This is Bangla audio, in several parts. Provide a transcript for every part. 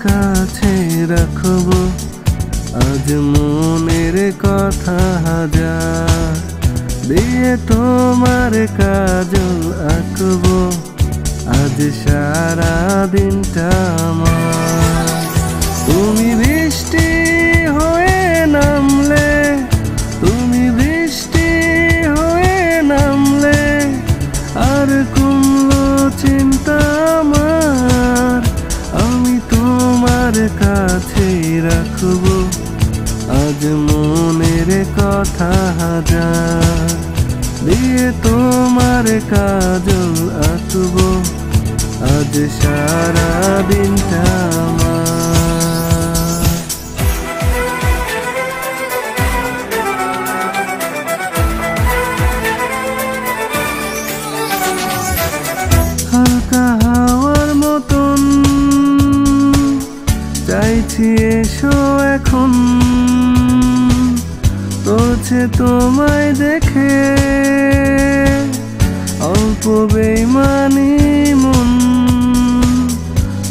কাছে রাখবো আজ মনের কথা হাজার, দিয়ে তোমার কাজল আঁকবো আজ সারা দিনটা আমার। তুমি বৃষ্টি হয়ে নামলে, তুমি বৃষ্টি হয়ে নামলে আর কমলো চিন্তা আমার। আমি তোমার কাছে রাখবো আজ মনের কথা হাজার, দিয়ে তোমার কাজল আঁকবো আজ সারা দিনটা আমার। হালকা হাওয়ার মতন চাইছি এসো এখন, তোছে তোমায় দেখে অল্প বেইমানি মন,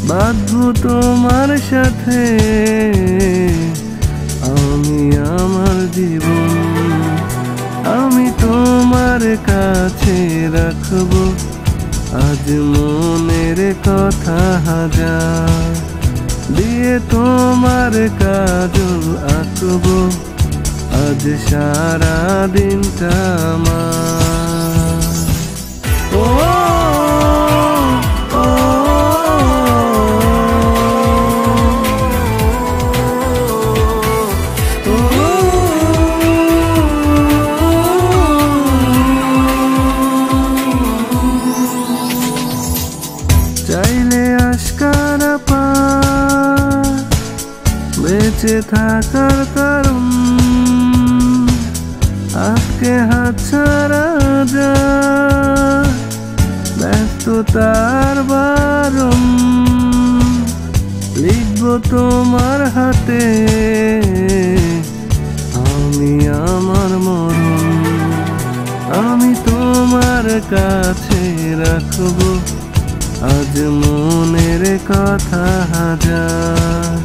বাঁধবো তোমার সাথে আমি আমার জীবন। আমি তোমার কাছে রাখবো আজ মনের কথা হাজার, দিয়ে তোমার কাজল আঁকবো আজ সারা দিনটা আমার। ও চাইলে আশকারা পা বেঁচে থাকার কারণ, আজকে হাত ছাড়া যা ব্যস্ততার বারণ, লিখবো তোমার হাতে আমি আমার মরণ। আমি তোমার কাছে রাখবো আজ মনের কথা হাজার,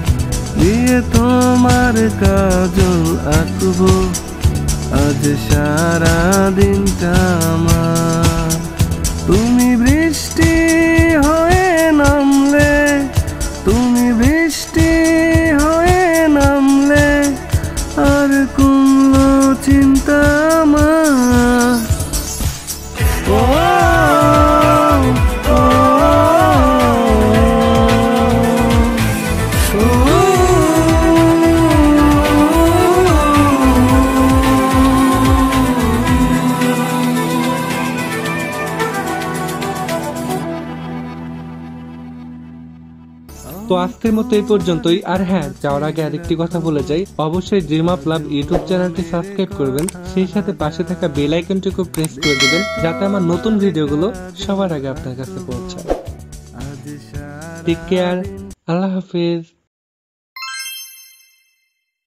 দিয়ে তোমার কাজল আঁকবো আজ সারা দিনটা আমার। তুমি বৃষ্টি হয়ে নামলে, তুমি বৃষ্টি হয়ে নামলে আর কমলো চিন্তা আমার। ও তো আজকের মতো এই পর্যন্তই। আর হ্যাঁ, যাওয়ার আগে আরেকটি কথা বলে যাই, অবশ্যই ড্রিম আপ লাভ ইউটিউব চ্যানেলটি সাবস্ক্রাইব করবেন, সেই সাথে পাশে থাকা বেল আইকনটিকে প্রেস করে দিবেন যাতে আমার নতুন ভিডিওগুলো সবার আগে আপনার কাছে পৌঁছায়। টেক কেয়ার, আল্লাহ হাফেজ।